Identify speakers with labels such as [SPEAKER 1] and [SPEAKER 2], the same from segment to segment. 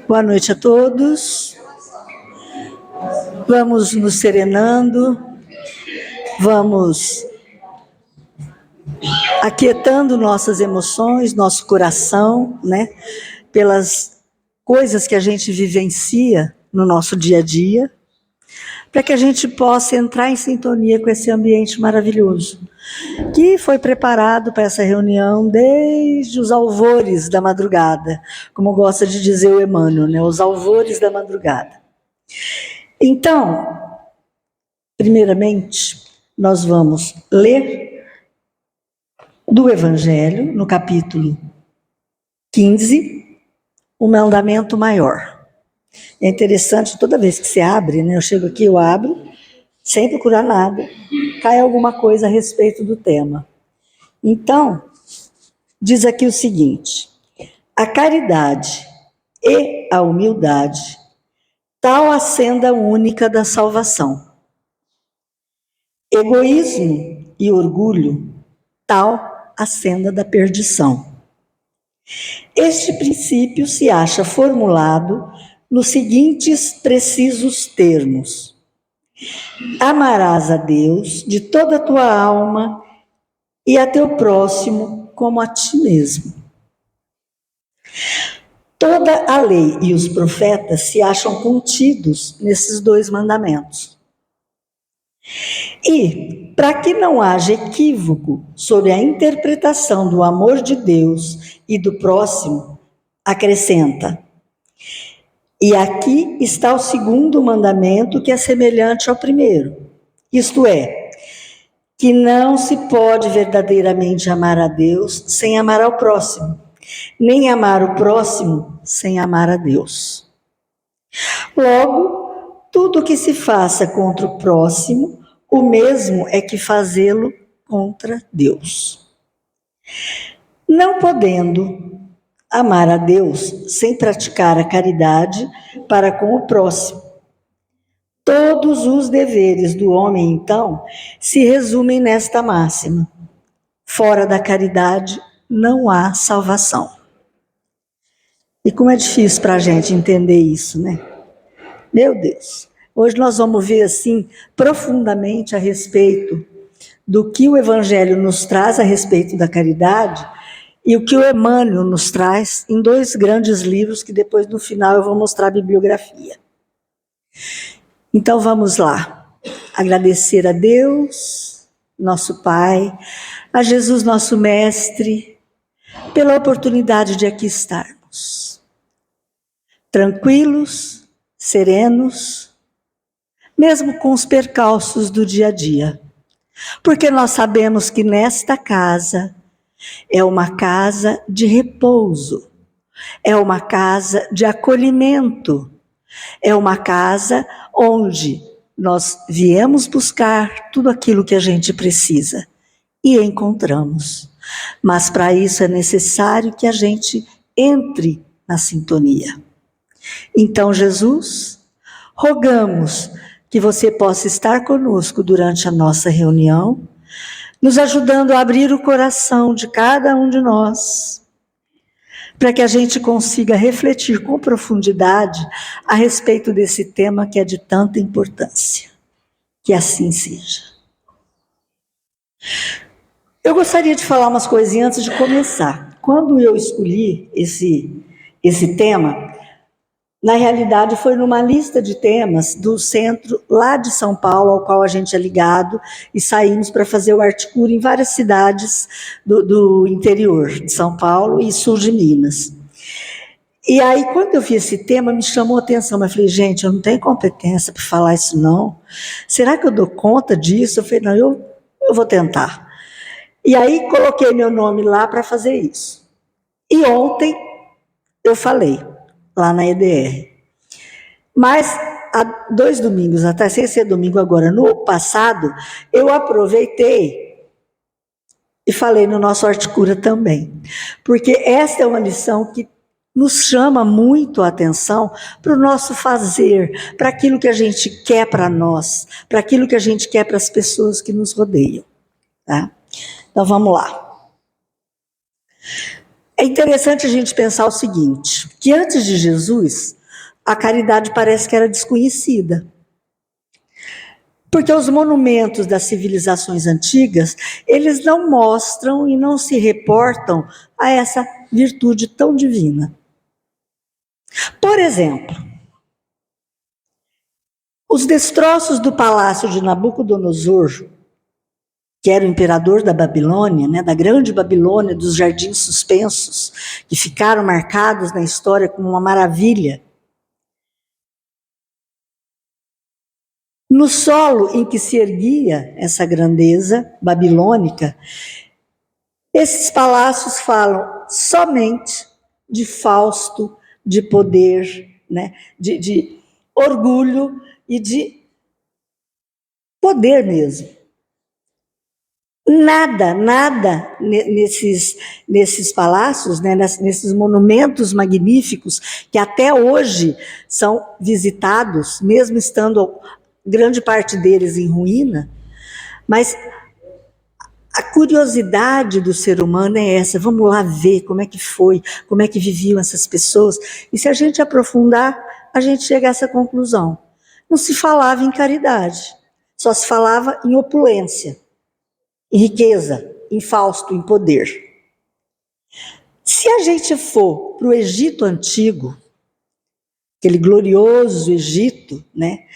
[SPEAKER 1] Boa noite a todos. Vamos nos serenando, vamos aquietando nossas emoções, nosso coração, né? Pelas coisas que a gente vivencia no nosso dia a dia, para que a gente possa entrar em sintonia com esse ambiente maravilhoso, que foi preparado para essa reunião desde os alvores da madrugada, como gosta de dizer o Emmanuel, né? Os alvores da madrugada. Então, primeiramente, nós vamos ler do Evangelho, no capítulo 15, o mandamento maior. É interessante, toda vez que você abre, né? Eu chego aqui, eu abro, sem procurar nada, cai alguma coisa a respeito do tema. Então, diz aqui o seguinte: a caridade e a humildade, tal a senda única da salvação. Egoísmo e orgulho, tal a senda da perdição. Este princípio se acha formulado nos seguintes precisos termos: amarás a Deus de toda a tua alma e a teu próximo como a ti mesmo. Toda a lei e os profetas se acham contidos nesses dois mandamentos. E, para que não haja equívoco sobre a interpretação do amor de Deus e do próximo, acrescenta: e aqui está o segundo mandamento, que é semelhante ao primeiro, isto é, que não se pode verdadeiramente amar a Deus sem amar ao próximo, nem amar o próximo sem amar a Deus. Logo, tudo que se faça contra o próximo, o mesmo é que fazê-lo contra Deus. Não podendo amar a Deus sem praticar a caridade para com o próximo. Todos os deveres do homem, então, se resumem nesta máxima: fora da caridade não há salvação. E como é difícil para a gente entender isso, né? Meu Deus! Hoje nós vamos ver, assim, profundamente a respeito do que o Evangelho nos traz a respeito da caridade e o que o Emmanuel nos traz em dois grandes livros que depois, no final, eu vou mostrar a bibliografia. Então, vamos lá. Agradecer a Deus, nosso Pai, a Jesus, nosso Mestre, pela oportunidade de aqui estarmos. Tranquilos, serenos, mesmo com os percalços do dia a dia. Porque nós sabemos que nesta casa é uma casa de repouso, é uma casa de acolhimento, é uma casa onde nós viemos buscar tudo aquilo que a gente precisa e encontramos. Mas para isso é necessário que a gente entre na sintonia. Então, Jesus, rogamos que você possa estar conosco durante a nossa reunião, nos ajudando a abrir o coração de cada um de nós, para que a gente consiga refletir com profundidade a respeito desse tema que é de tanta importância. Que assim seja. Eu gostaria de falar umas coisinhas antes de começar. Quando eu escolhi esse tema, na realidade foi numa lista de temas do centro lá de São Paulo, ao qual a gente é ligado, e saímos para fazer o Articura em várias cidades do interior de São Paulo e sul de Minas. E aí, quando eu vi esse tema, me chamou a atenção. Eu falei, gente, eu não tenho competência para falar isso, não. Será que eu dou conta disso? Eu falei, não, eu vou tentar. E aí, coloquei meu nome lá para fazer isso. E ontem, eu falei, lá na EDR. Mas, há 2 domingos atrás, sem ser domingo agora, no passado, eu aproveitei e falei no nosso Articura também. Porque esta é uma lição que nos chama muito a atenção para o nosso fazer, para aquilo que a gente quer para nós, para aquilo que a gente quer para as pessoas que nos rodeiam. Tá? Então, vamos lá. É interessante a gente pensar o seguinte, que antes de Jesus, a caridade parece que era desconhecida. Porque os monumentos das civilizações antigas, eles não mostram e não se reportam a essa virtude tão divina. Por exemplo, os destroços do palácio de Nabucodonosor, que era o imperador da Babilônia, né, da grande Babilônia, dos jardins suspensos, que ficaram marcados na história como uma maravilha. No solo em que se erguia essa grandeza babilônica, esses palácios falam somente de Fausto, de poder, né, de orgulho e de poder mesmo. Nada nesses palácios, né, nesses monumentos magníficos que até hoje são visitados, mesmo estando grande parte deles em ruína, mas a curiosidade do ser humano é essa, vamos lá ver como é que foi, como é que viviam essas pessoas, e se a gente aprofundar, a gente chega a essa conclusão. Não se falava em caridade, só se falava em opulência, em riqueza, em Fausto, em poder. Se a gente for para o Egito Antigo, aquele glorioso Egito, né,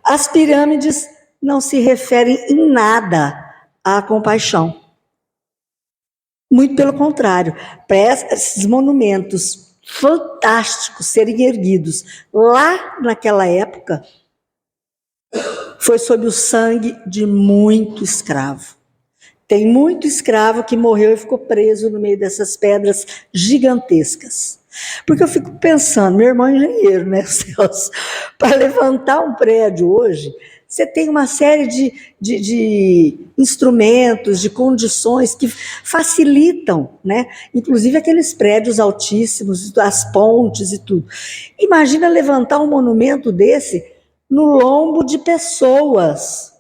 [SPEAKER 1] as pirâmides não se referem em nada à compaixão. Muito pelo contrário, para esses monumentos fantásticos serem erguidos lá naquela época, foi sob o sangue de muito escravo. Tem muito escravo que morreu e ficou preso no meio dessas pedras gigantescas. Porque eu fico pensando, meu irmão é engenheiro, né, Celso? Para levantar um prédio hoje, você tem uma série de instrumentos, de condições que facilitam, né? Inclusive aqueles prédios altíssimos, as pontes e tudo. Imagina levantar um monumento desse no lombo de pessoas.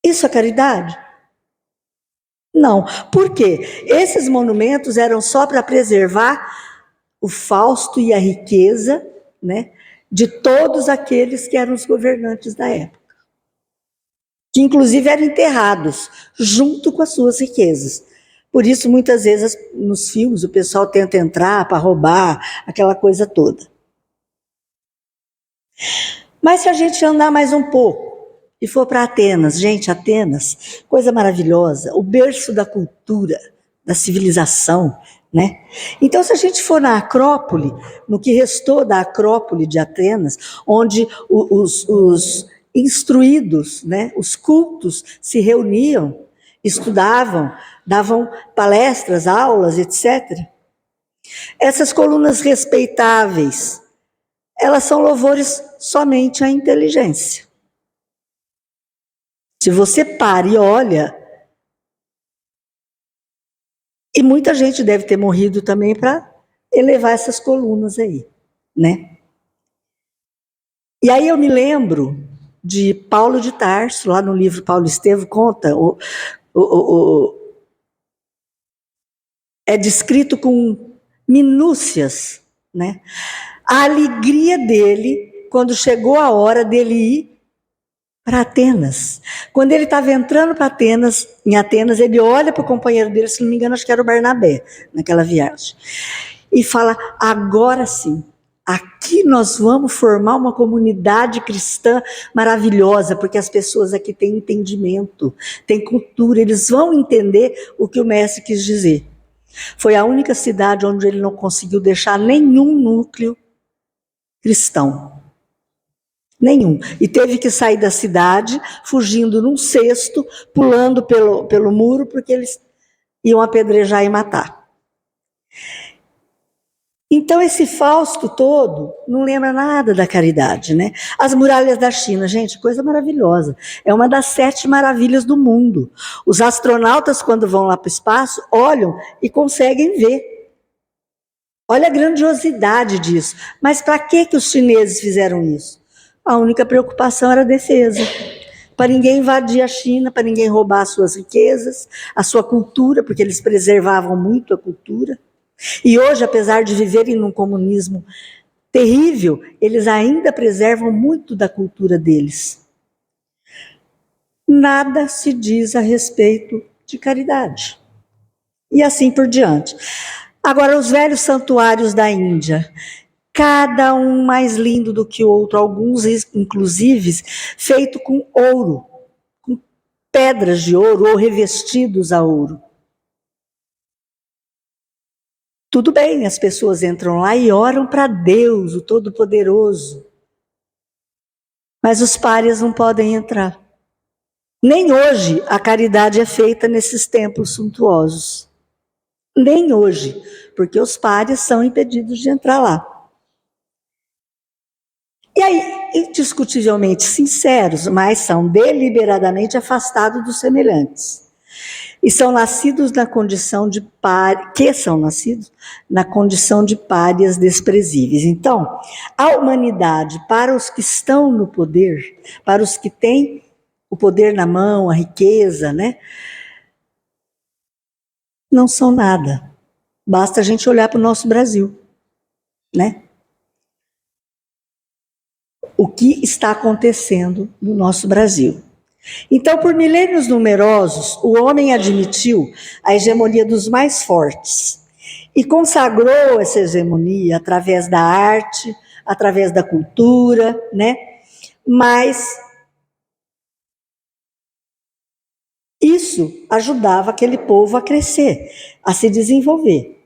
[SPEAKER 1] Isso é caridade? Não. Por quê? Esses monumentos eram só para preservar o Fausto e a riqueza, né, de todos aqueles que eram os governantes da época. Que inclusive eram enterrados junto com as suas riquezas. Por isso, muitas vezes, nos filmes, o pessoal tenta entrar para roubar, aquela coisa toda. Mas se a gente andar mais um pouco, e for para Atenas, gente, Atenas, coisa maravilhosa, o berço da cultura, da civilização, né? Então, se a gente for na Acrópole, no que restou da Acrópole de Atenas, onde os instruídos, né, os cultos se reuniam, estudavam, davam palestras, aulas, etc. Essas colunas respeitáveis, elas são louvores somente à inteligência. Se você para e olha, e muita gente deve ter morrido também para elevar essas colunas aí, né? E aí eu me lembro de Paulo de Tarso, lá no livro Paulo Estevam, conta, é descrito com minúcias, né? A alegria dele quando chegou a hora dele ir para Atenas. Quando ele estava entrando para Atenas, em Atenas, ele olha para o companheiro dele, se não me engano, acho que era o Barnabé, naquela viagem, e fala, agora sim, aqui nós vamos formar uma comunidade cristã maravilhosa, porque as pessoas aqui têm entendimento, têm cultura, eles vão entender o que o mestre quis dizer. Foi a única cidade onde ele não conseguiu deixar nenhum núcleo cristão. Nenhum. E teve que sair da cidade, fugindo num cesto, pulando pelo muro, porque eles iam apedrejar e matar. Então, esse Fausto todo não lembra nada da caridade, né? As muralhas da China, gente, coisa maravilhosa. É uma das 7 maravilhas do mundo. Os astronautas, quando vão lá para o espaço, olham e conseguem ver. Olha a grandiosidade disso. Mas para que os chineses fizeram isso? A única preocupação era a defesa. para ninguém invadir a China, para ninguém roubar as suas riquezas, a sua cultura, porque eles preservavam muito a cultura. E hoje, apesar de viverem num comunismo terrível, eles ainda preservam muito da cultura deles. Nada se diz a respeito de caridade. E assim por diante. Agora, os velhos santuários da Índia, cada um mais lindo do que o outro, alguns inclusive feito com ouro, com pedras de ouro ou revestidos a ouro. Tudo bem, as pessoas entram lá e oram para Deus, o Todo-Poderoso. Mas os párias não podem entrar. Nem hoje a caridade é feita nesses templos suntuosos. Nem hoje, porque os párias são impedidos de entrar lá. E aí, indiscutivelmente sinceros, mas são deliberadamente afastados dos semelhantes. E são nascidos na condição de párias desprezíveis. Então, a humanidade, para os que estão no poder, para os que têm o poder na mão, a riqueza, né? Não são nada. Basta a gente olhar para o nosso Brasil, né? O que está acontecendo no nosso Brasil. Então, por milênios numerosos, o homem admitiu a hegemonia dos mais fortes e consagrou essa hegemonia através da arte, através da cultura, né? Mas isso ajudava aquele povo a crescer, a se desenvolver.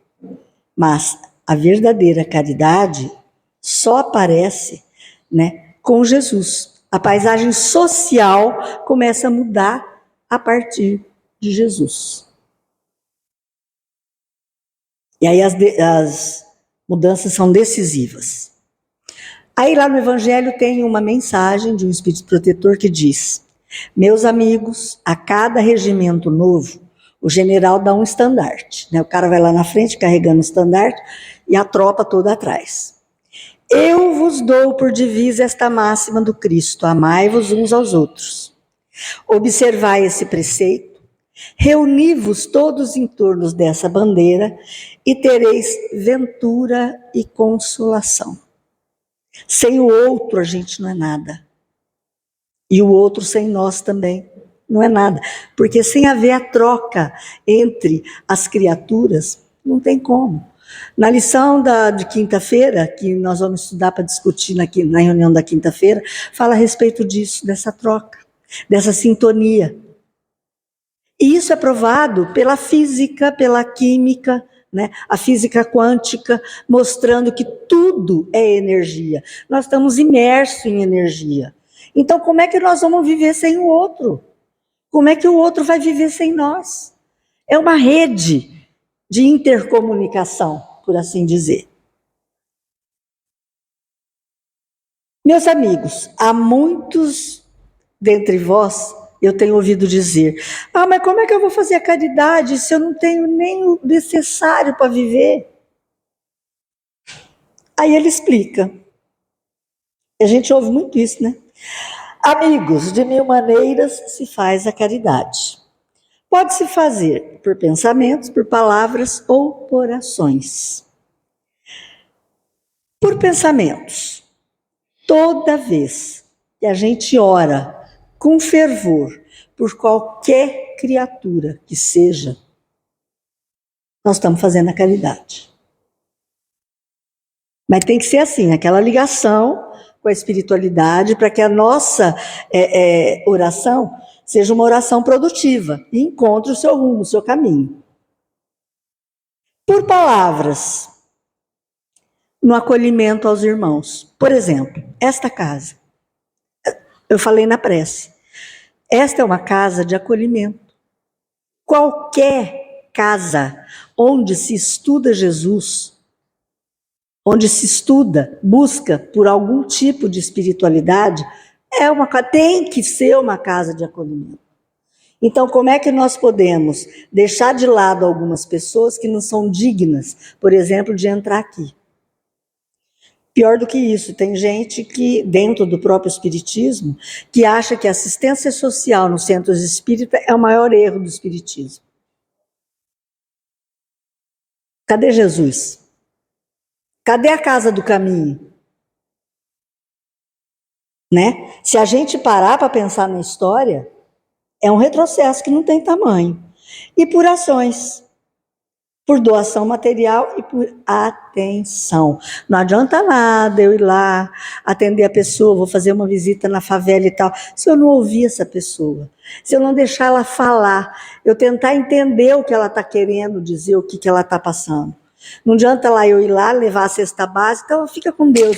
[SPEAKER 1] Mas a verdadeira caridade só aparece, né, com Jesus. A paisagem social começa a mudar a partir de Jesus. E aí as mudanças são decisivas. Aí lá no Evangelho tem uma mensagem de um Espírito Protetor que diz: meus amigos, a cada regimento novo, o general dá um estandarte, né? O cara vai lá na frente carregando o estandarte e a tropa toda atrás. Eu vos dou por divisa esta máxima do Cristo: amai-vos uns aos outros. Observai esse preceito, reuni-vos todos em torno dessa bandeira e tereis ventura e consolação. Sem o outro a gente não é nada. E o outro sem nós também não é nada. Porque sem haver a troca entre as criaturas, não tem como. Na lição de quinta-feira, que nós vamos estudar para discutir na reunião da quinta-feira, fala a respeito disso, dessa troca, dessa sintonia. E isso é provado pela física, pela química, né? A física quântica, mostrando que tudo é energia. Nós estamos imersos em energia. Então, como é que nós vamos viver sem o outro? Como é que o outro vai viver sem nós? É uma rede de intercomunicação, por assim dizer. Meus amigos, há muitos dentre vós, eu tenho ouvido dizer: mas como é que eu vou fazer a caridade se eu não tenho nem o necessário para viver? Aí ele explica. A gente ouve muito isso, né? Amigos, de 1000 maneiras se faz a caridade. Pode-se fazer por pensamentos, por palavras ou por ações. Por pensamentos. Toda vez que a gente ora com fervor por qualquer criatura que seja, nós estamos fazendo a caridade. Mas tem que ser assim, aquela ligação com a espiritualidade, para que a nossa oração seja uma oração produtiva e encontre o seu rumo, o seu caminho. Por palavras, no acolhimento aos irmãos. Por exemplo, esta casa. Eu falei na prece. Esta é uma casa de acolhimento. Qualquer casa onde se estuda Jesus, onde se estuda, busca por algum tipo de espiritualidade, tem que ser uma casa de acolhimento. Então, como é que nós podemos deixar de lado algumas pessoas que não são dignas, por exemplo, de entrar aqui? Pior do que isso, tem gente que, dentro do próprio espiritismo, que acha que a assistência social nos centros espíritas é o maior erro do espiritismo. Cadê Jesus? Cadê a casa do caminho? Né? Se a gente parar para pensar na história, é um retrocesso que não tem tamanho. E por ações, por doação material e por atenção. Não adianta nada eu ir lá, atender a pessoa, vou fazer uma visita na favela e tal, se eu não ouvir essa pessoa, se eu não deixar ela falar, eu tentar entender o que ela está querendo dizer, o que ela está passando. Não adianta lá eu ir lá, levar a cesta básica, então fica com Deus.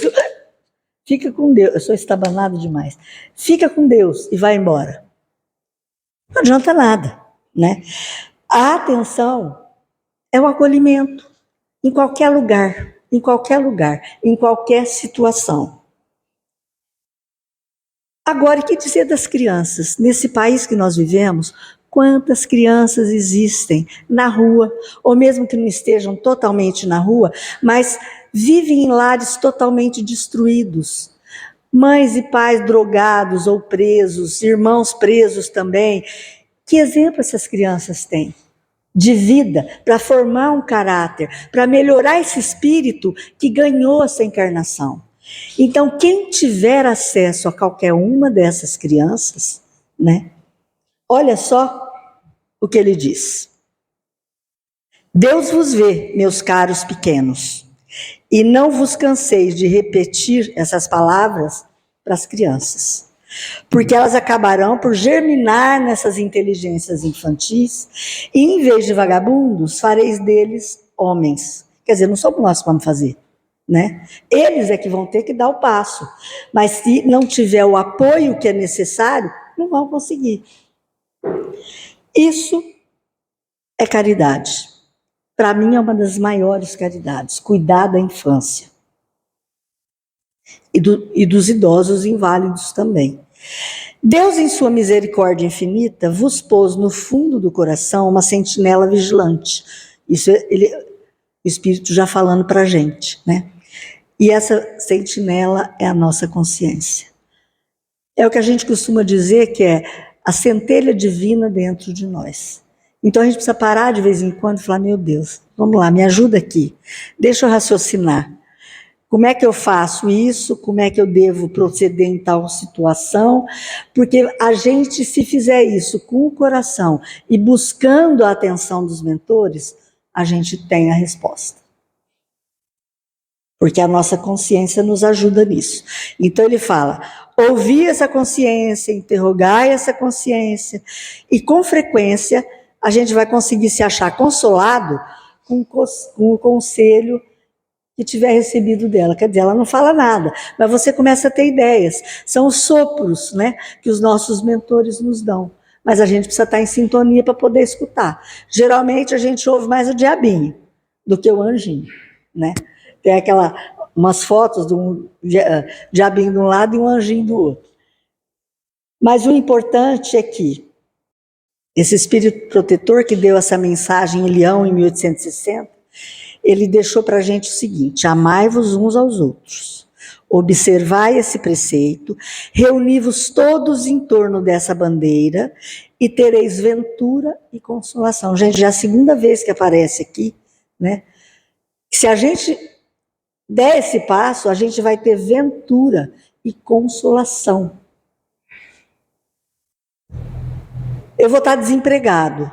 [SPEAKER 1] Fica com Deus. Eu sou estabanado demais. Fica com Deus e vai embora. Não adianta nada, né? A atenção é o acolhimento em qualquer lugar, em qualquer situação. Agora, o que dizer das crianças? Nesse país que nós vivemos, quantas crianças existem na rua, ou mesmo que não estejam totalmente na rua, mas vivem em lares totalmente destruídos. Mães e pais drogados ou presos, irmãos presos também. Que exemplo essas crianças têm? De vida, para formar um caráter, para melhorar esse espírito que ganhou essa encarnação. Então, quem tiver acesso a qualquer uma dessas crianças, né? Olha só o que ele diz. Deus vos vê, meus caros pequenos, e não vos canseis de repetir essas palavras para as crianças, porque elas acabarão por germinar nessas inteligências infantis, e em vez de vagabundos, fareis deles homens. Quer dizer, não somos nós que vamos fazer, né? Eles é que vão ter que dar o passo, mas se não tiver o apoio que é necessário, não vão conseguir. Isso é caridade. Para mim é uma das maiores caridades, cuidar da infância. E dos idosos inválidos também. Deus, em sua misericórdia infinita, vos pôs no fundo do coração uma sentinela vigilante. Isso o Espírito já falando para a gente, né? E essa sentinela é a nossa consciência. É o que a gente costuma dizer que é a centelha divina dentro de nós. Então a gente precisa parar de vez em quando e falar, meu Deus, vamos lá, me ajuda aqui, deixa eu raciocinar. Como é que eu faço isso? Como é que eu devo proceder em tal situação? Porque a gente, se fizer isso com o coração e buscando a atenção dos mentores, a gente tem a resposta. Porque a nossa consciência nos ajuda nisso. Então ele fala, ouvir essa consciência, interrogar essa consciência, e com frequência a gente vai conseguir se achar consolado com o conselho que tiver recebido dela. Quer dizer, ela não fala nada, mas você começa a ter ideias. São os sopros, né, que os nossos mentores nos dão. Mas a gente precisa estar em sintonia para poder escutar. Geralmente a gente ouve mais o diabinho do que o anjinho, né? Tem umas fotos de um diabinho de um lado e um anjinho do outro. Mas o importante é que esse espírito protetor que deu essa mensagem em Leão em 1860, ele deixou para a gente o seguinte: amai-vos uns aos outros, observai esse preceito, reuni-vos todos em torno dessa bandeira e tereis ventura e consolação. Gente, já é a segunda vez que aparece aqui, né? Se a gente der esse passo, a gente vai ter ventura e consolação. Eu vou estar desempregado.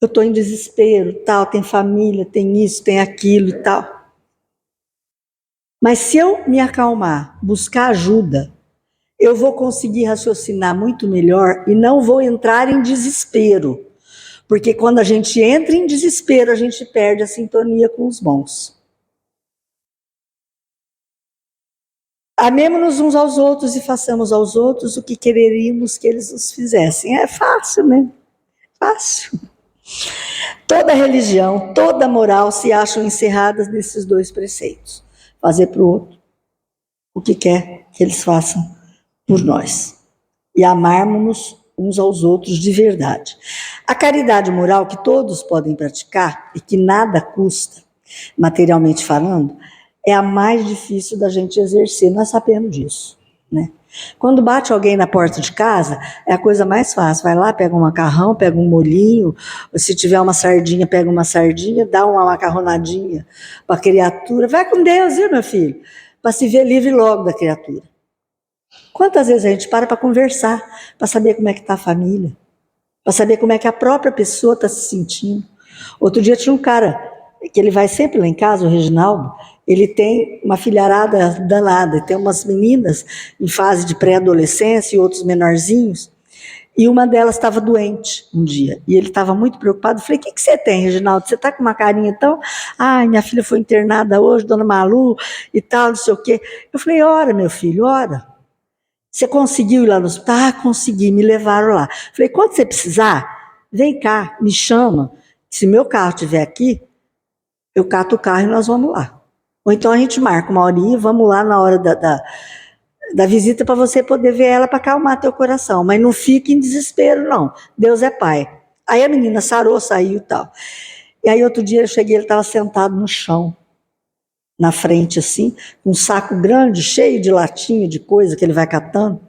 [SPEAKER 1] Eu estou em desespero, tal, tem família, tem isso, tem aquilo e tal. Mas se eu me acalmar, buscar ajuda, eu vou conseguir raciocinar muito melhor e não vou entrar em desespero. Porque quando a gente entra em desespero, a gente perde a sintonia com os bons. Amemo-nos uns aos outros e façamos aos outros o que quereríamos que eles nos fizessem. É fácil, né? Fácil. Toda religião, toda moral se acham encerradas nesses dois preceitos. Fazer para o outro o que quer que eles façam por nós. E amarmos-nos uns aos outros de verdade. A caridade moral que todos podem praticar e que nada custa, materialmente falando, é a mais difícil da gente exercer, nós sabemos disso, né? Quando bate alguém na porta de casa, é a coisa mais fácil. Vai lá, pega um macarrão, pega um molhinho, se tiver uma sardinha, pega uma sardinha, dá uma macarronadinha para a criatura. Vai com Deus, viu, meu filho? Para se ver livre logo da criatura. Quantas vezes a gente para conversar, para saber como é que está a família, para saber como é que a própria pessoa está se sentindo. Outro dia tinha um cara, que ele vai sempre lá em casa, o Reginaldo, ele tem uma filharada danada, tem umas meninas em fase de pré-adolescência e outros menorzinhos, e uma delas estava doente um dia, e ele estava muito preocupado. Eu falei, o que você tem, Reginaldo? Você está com uma carinha tão... Ai, minha filha foi internada hoje, dona Malu, e tal, não sei o quê. Eu falei, ora, meu filho, ora. Você conseguiu ir lá no hospital? Ah, consegui, me levaram lá. Falei, quando você precisar, vem cá, me chama. Se meu carro estiver aqui, eu cato o carro e nós vamos lá. Ou então a gente marca uma horinha, vamos lá na hora da visita para você poder ver ela para acalmar teu coração. Mas não fique em desespero, não. Deus é pai. Aí a menina sarou, saiu e tal. E aí outro dia eu cheguei, ele estava sentado no chão, na frente assim, com um saco grande, cheio de latinha, de coisa que ele vai catando.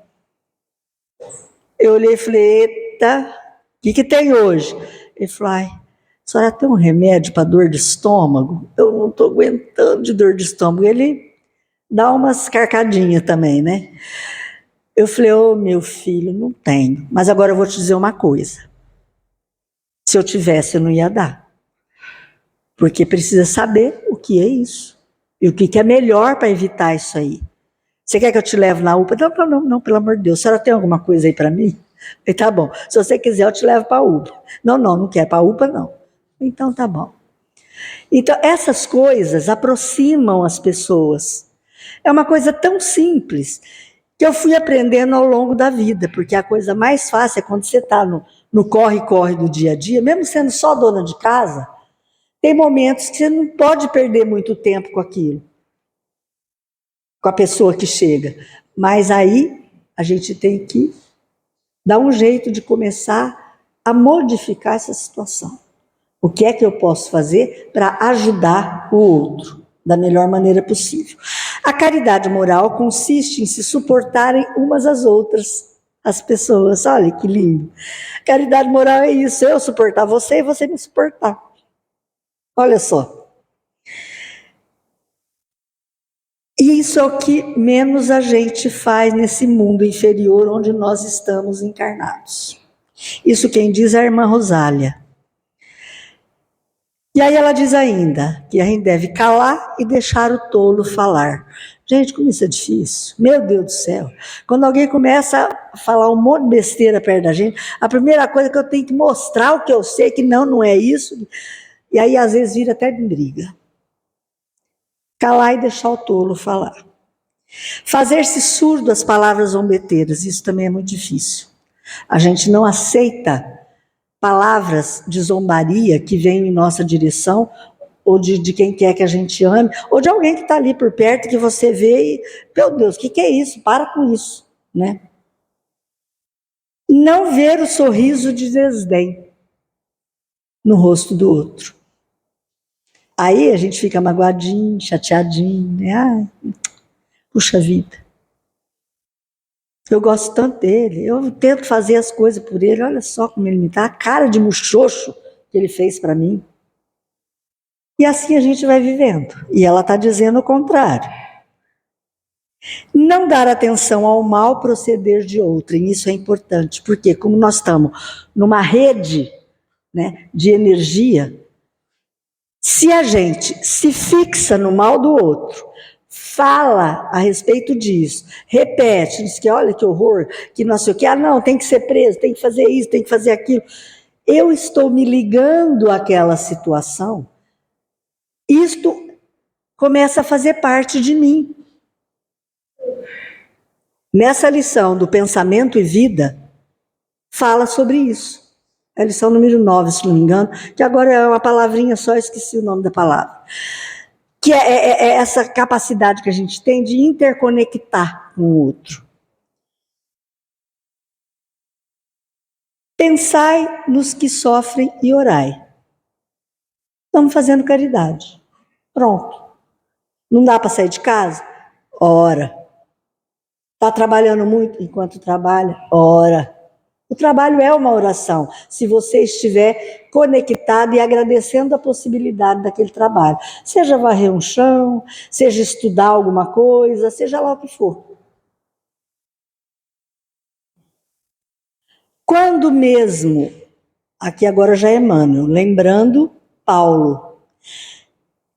[SPEAKER 1] Eu olhei e falei, eita, o que tem hoje? Ele falou, ai, a senhora tem um remédio para dor de estômago? Eu não estou aguentando de dor de estômago. Ele dá umas carcadinhas também, né? Eu falei, ô meu filho, não tenho. Mas agora eu vou te dizer uma coisa. Se eu tivesse, eu não ia dar. Porque precisa saber o que é isso. E o que é melhor para evitar isso aí. Você quer que eu te leve na UPA? Não, pelo amor de Deus. A senhora tem alguma coisa aí para mim? Eu falei, tá bom. Se você quiser, eu te levo para a UPA. Não quer para a UPA, não. Então tá bom. Então, essas coisas aproximam as pessoas. É uma coisa tão simples que eu fui aprendendo ao longo da vida, porque a coisa mais fácil é quando você está no corre-corre do dia a dia, mesmo sendo só dona de casa, tem momentos que você não pode perder muito tempo com aquilo, com a pessoa que chega. Mas aí a gente tem que dar um jeito de começar a modificar essa situação. O que é que eu posso fazer para ajudar o outro da melhor maneira possível? A caridade moral consiste em se suportarem umas às outras, as pessoas. Olha que lindo. Caridade moral é isso, eu suportar você e você me suportar. Olha só. E isso é o que menos a gente faz nesse mundo inferior onde nós estamos encarnados. Isso quem diz é a irmã Rosália. E aí ela diz ainda que a gente deve calar e deixar o tolo falar. Gente, como isso é difícil. Meu Deus do céu. Quando alguém começa a falar um monte de besteira perto da gente, a primeira coisa é que eu tenho que mostrar o que eu sei, que não é isso. E aí às vezes vira até briga. Calar e deixar o tolo falar. Fazer-se surdo às palavras zombeteiras, isso também é muito difícil. A gente não aceita palavras de zombaria que vêm em nossa direção, ou de quem quer que a gente ame, ou de alguém que está ali por perto, que você vê e, meu Deus, o que é isso? Para com isso, né? Não ver o sorriso de desdém no rosto do outro. Aí a gente fica magoadinho, chateadinho, né? Ai, puxa vida. Eu gosto tanto dele, eu tento fazer as coisas por ele, olha só como ele me dá, a cara de muxoxo que ele fez para mim. E assim a gente vai vivendo. E ela está dizendo o contrário. Não dar atenção ao mal proceder de outrem, isso é importante, porque como nós estamos numa rede, né, de energia, se a gente se fixa no mal do outro, fala a respeito disso, repete, diz que olha que horror, que não sei o que, não, tem que ser preso, tem que fazer isso, tem que fazer aquilo. Eu estou me ligando àquela situação, isto começa a fazer parte de mim. Nessa lição do pensamento e vida, fala sobre isso. É a lição número 9, se não me engano, que agora é uma palavrinha só, esqueci o nome da palavra. Que é essa capacidade que a gente tem de interconectar com o outro. Pensai nos que sofrem e orai. Estamos fazendo caridade. Pronto. Não dá para sair de casa? Ora. Está trabalhando muito enquanto trabalha? Ora. O trabalho é uma oração, se você estiver conectado e agradecendo a possibilidade daquele trabalho. Seja varrer um chão, seja estudar alguma coisa, seja lá o que for. Quando mesmo, aqui agora já é Emmanuel, lembrando Paulo,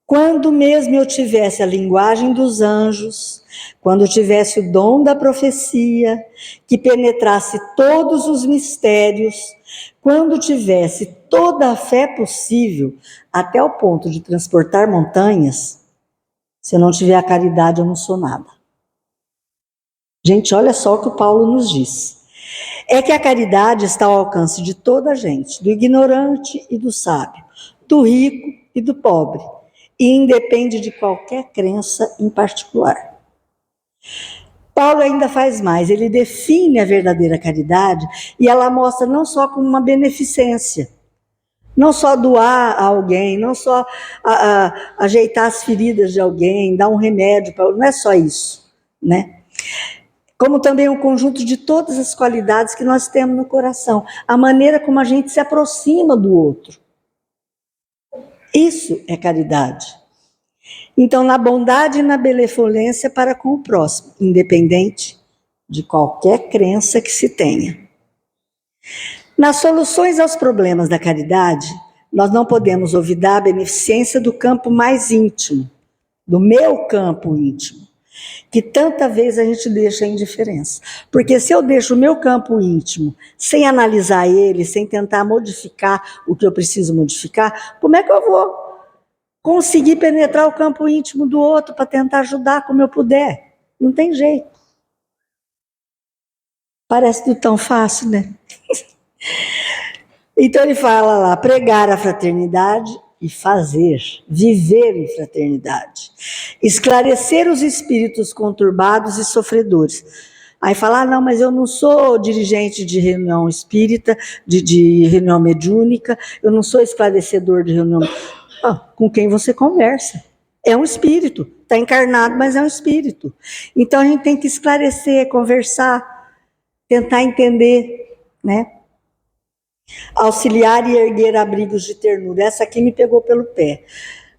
[SPEAKER 1] quando mesmo eu tivesse a linguagem dos anjos, quando eu tivesse o dom da profecia, que penetrasse todos os mistérios, quando tivesse toda a fé possível, até o ponto de transportar montanhas, se eu não tiver a caridade, eu não sou nada. Gente, olha só o que o Paulo nos diz. É que a caridade está ao alcance de toda a gente, do ignorante e do sábio, do rico e do pobre, e independe de qualquer crença em particular. Paulo ainda faz mais, ele define a verdadeira caridade e ela mostra não só como uma beneficência, não só doar a alguém, não só ajeitar as feridas de alguém, dar um remédio para, não é só isso, né? Como também um conjunto de todas as qualidades que nós temos no coração, a maneira como a gente se aproxima do outro. Isso é caridade. Então, na bondade e na benevolência para com o próximo, independente de qualquer crença que se tenha. Nas soluções aos problemas da caridade, nós não podemos olvidar a beneficência do campo mais íntimo, do meu campo íntimo, que tanta vez a gente deixa a indiferença. Porque se eu deixo o meu campo íntimo sem analisar ele, sem tentar modificar o que eu preciso modificar, como é que eu vou conseguir penetrar o campo íntimo do outro para tentar ajudar como eu puder? Não tem jeito. Parece tudo tão fácil, né? Então ele fala lá, pregar a fraternidade e fazer, viver em fraternidade. Esclarecer os espíritos conturbados e sofredores. Aí fala, não, mas eu não sou dirigente de reunião espírita, de reunião mediúnica, eu não sou esclarecedor de reunião... com quem você conversa. É um espírito, está encarnado, mas é um espírito. Então a gente tem que esclarecer, conversar, tentar entender, né? Auxiliar e erguer abrigos de ternura. Essa aqui me pegou pelo pé.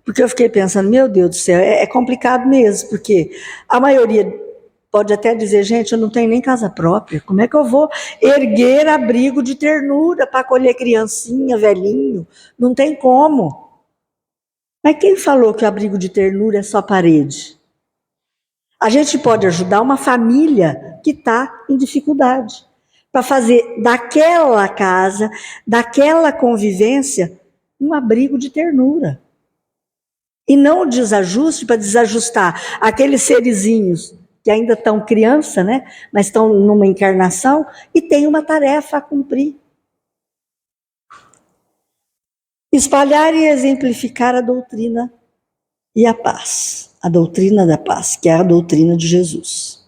[SPEAKER 1] Porque eu fiquei pensando, meu Deus do céu, é complicado mesmo, porque a maioria pode até dizer, gente, eu não tenho nem casa própria, como é que eu vou erguer abrigo de ternura para acolher criancinha, velhinho? Não tem como. Mas quem falou que o abrigo de ternura é só parede? A gente pode ajudar uma família que está em dificuldade, para fazer daquela casa, daquela convivência, um abrigo de ternura. E não o desajuste para desajustar aqueles serizinhos que ainda estão criança, né? Mas estão numa encarnação e têm uma tarefa a cumprir. Espalhar e exemplificar a doutrina e a paz. A doutrina da paz, que é a doutrina de Jesus.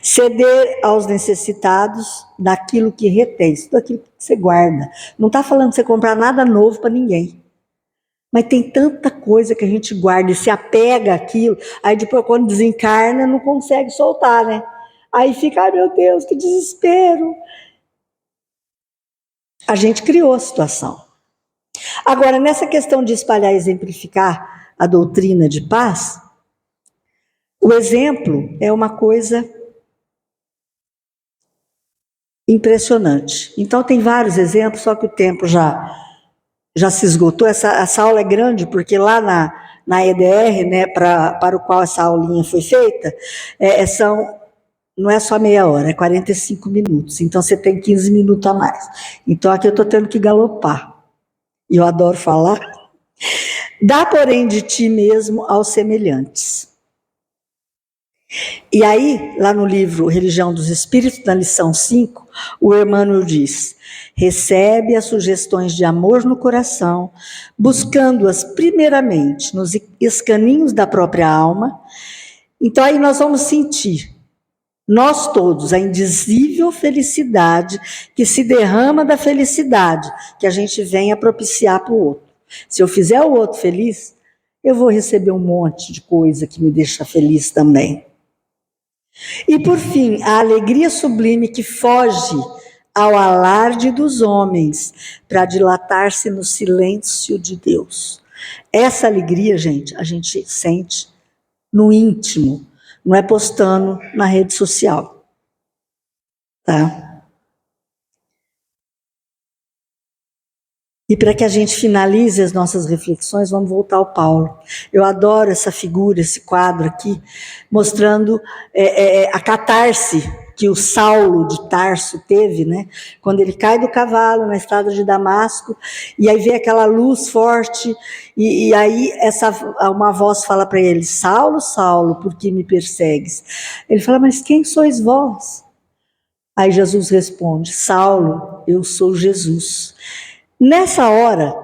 [SPEAKER 1] Ceder aos necessitados daquilo que retém, daquilo que você guarda. Não está falando de você comprar nada novo para ninguém. Mas tem tanta coisa que a gente guarda e se apega àquilo, aí depois quando desencarna não consegue soltar, né? Aí fica, ai meu Deus, que desespero. A gente criou a situação. Agora, nessa questão de espalhar e exemplificar a doutrina de paz, o exemplo é uma coisa impressionante. Então, tem vários exemplos, só que o tempo já se esgotou. Essa aula é grande, porque lá na EDR, né, para o qual essa aulinha foi feita, não é só meia hora, é 45 minutos. Então, você tem 15 minutos a mais. Então, aqui eu estou tendo que galopar. E eu adoro falar. Dá, porém, de ti mesmo aos semelhantes. E aí, lá no livro Religião dos Espíritos, na lição 5, o Emmanuel diz, recebe as sugestões de amor no coração, buscando-as primeiramente nos escaninhos da própria alma. Então aí nós vamos sentir, nós todos, a indizível felicidade que se derrama da felicidade que a gente vem a propiciar para o outro. Se eu fizer o outro feliz, eu vou receber um monte de coisa que me deixa feliz também. E por fim, a alegria sublime que foge ao alarde dos homens para dilatar-se no silêncio de Deus. Essa alegria, gente, a gente sente no íntimo, não é postando na rede social, tá? E para que a gente finalize as nossas reflexões, vamos voltar ao Paulo. Eu adoro essa figura, esse quadro aqui, mostrando a catarse que o Saulo de Tarso teve, né? Quando ele cai do cavalo na estrada de Damasco, e aí vê aquela luz forte, e aí uma voz fala para ele, Saulo, Saulo, por que me persegues? Ele fala, mas quem sois vós? Aí Jesus responde, Saulo, eu sou Jesus. Nessa hora,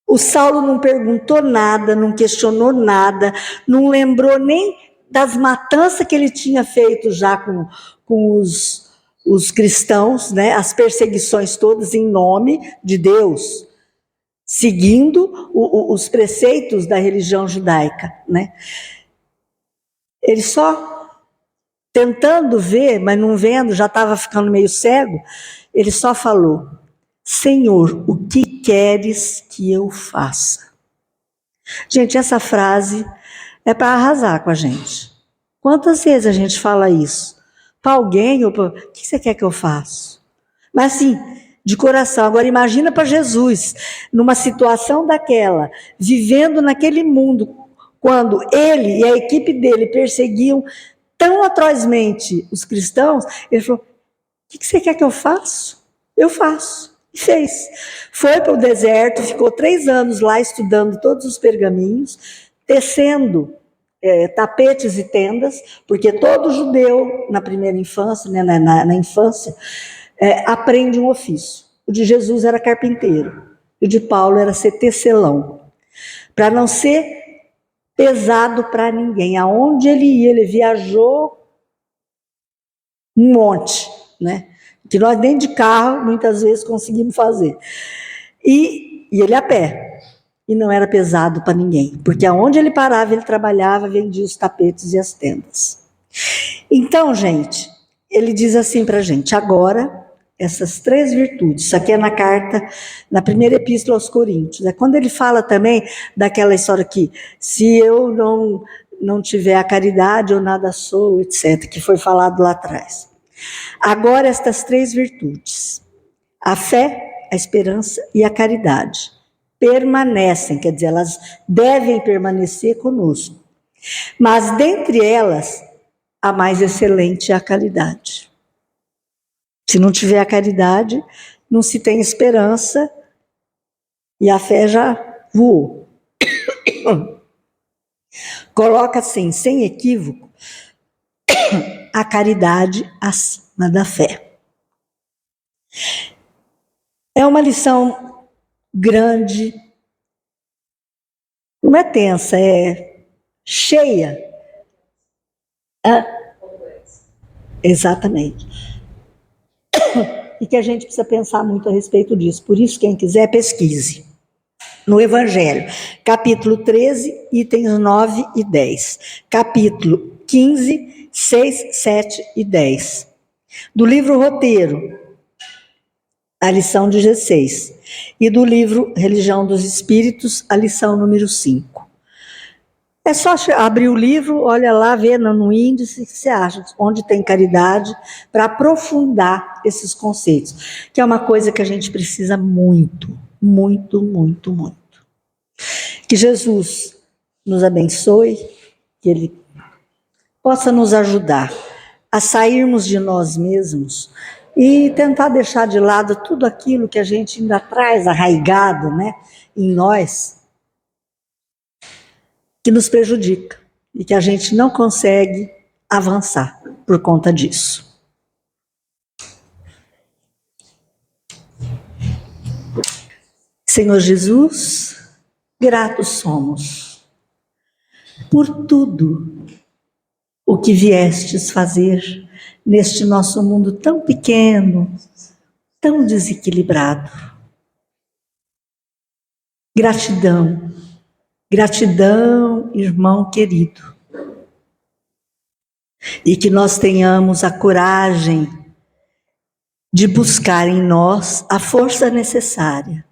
[SPEAKER 1] o Saulo não perguntou nada, não questionou nada, não lembrou nem das matanças que ele tinha feito já com os cristãos, né? As perseguições todas em nome de Deus, seguindo os preceitos da religião judaica, né? Ele só tentando ver, mas não vendo, já estava ficando meio cego, ele só falou, Senhor, o que queres que eu faça? Gente, essa frase é para arrasar com a gente. Quantas vezes a gente fala isso? Para alguém, ou para... O que você quer que eu faça? Mas assim, de coração. Agora imagina para Jesus, numa situação daquela, vivendo naquele mundo, quando ele e a equipe dele perseguiam tão atrozmente os cristãos, ele falou, o que você quer que eu faça? Eu faço. E fez. Foi para o deserto, ficou 3 anos lá estudando todos os pergaminhos, tecendo tapetes e tendas, porque todo judeu, na primeira infância, né, na infância, aprende um ofício. O de Jesus era carpinteiro, o de Paulo era ser tecelão. Para não ser pesado para ninguém. Aonde ele ia, ele viajou um monte, né? Que nós nem de carro, muitas vezes, conseguimos fazer. E ele a pé. E não era pesado para ninguém, porque aonde ele parava, ele trabalhava, vendia os tapetes e as tendas. Então, gente, ele diz assim para a gente, agora, essas 3 virtudes, isso aqui é na carta, na primeira epístola aos Coríntios, é quando ele fala também daquela história que, se eu não tiver a caridade, eu nada sou, etc., que foi falado lá atrás. Agora, estas 3 virtudes, a fé, a esperança e a caridade, permanecem, quer dizer, elas devem permanecer conosco. Mas, dentre elas, a mais excelente é a caridade. Se não tiver a caridade, não se tem esperança e a fé já voou. Coloca assim, sem equívoco, a caridade acima da fé. É uma lição grande, não é tensa, é cheia. Exatamente. E que a gente precisa pensar muito a respeito disso. Por isso, quem quiser, pesquise. No Evangelho, capítulo 13, itens 9 e 10. Capítulo 15, 6, 7 e 10. Do livro Roteiro, a lição 16. E do livro Religião dos Espíritos, a lição número 5. É só abrir o livro, olha lá, vê no índice o que você acha, onde tem caridade, para aprofundar esses conceitos, que é uma coisa que a gente precisa muito, muito, muito, muito. Que Jesus nos abençoe, que Ele possa nos ajudar a sairmos de nós mesmos e tentar deixar de lado tudo aquilo que a gente ainda traz arraigado, né, em nós, que nos prejudica e que a gente não consegue avançar por conta disso. Senhor Jesus, gratos somos por tudo o que viestes fazer neste nosso mundo tão pequeno, tão desequilibrado. Gratidão Gratidão, irmão querido. E que nós tenhamos a coragem de buscar em nós a força necessária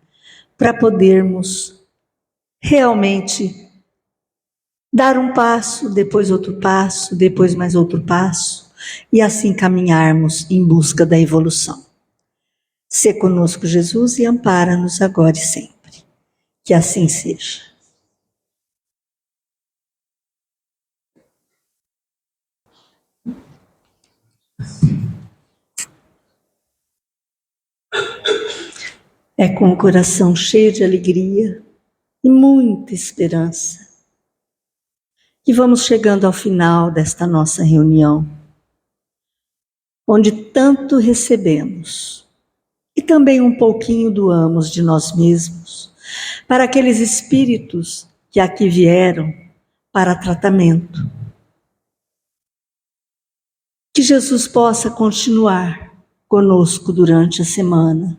[SPEAKER 1] para podermos realmente dar um passo, depois outro passo, depois mais outro passo, e assim caminharmos em busca da evolução. Sê conosco, Jesus, e ampara-nos agora e sempre. Que assim seja. É com o coração cheio de alegria e muita esperança que vamos chegando ao final desta nossa reunião, onde tanto recebemos e também um pouquinho doamos de nós mesmos para aqueles espíritos que aqui vieram para tratamento. Que Jesus possa continuar conosco durante a semana.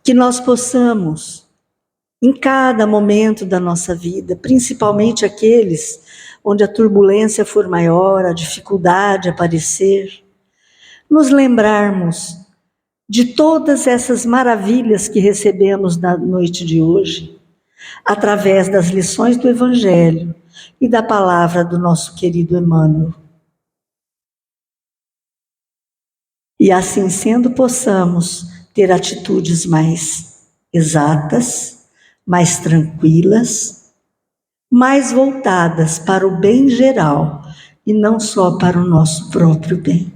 [SPEAKER 1] Que nós possamos, em cada momento da nossa vida, principalmente aqueles onde a turbulência for maior, a dificuldade aparecer, nos lembrarmos de todas essas maravilhas que recebemos na noite de hoje, através das lições do Evangelho e da palavra do nosso querido Emmanuel. E assim sendo, possamos ter atitudes mais exatas, mais tranquilas, mais voltadas para o bem geral e não só para o nosso próprio bem.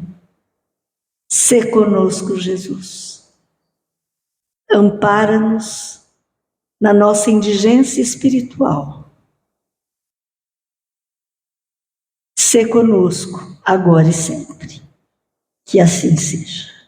[SPEAKER 1] Sê conosco, Jesus. Ampara-nos na nossa indigência espiritual. Sê conosco, agora e sempre. Que assim seja.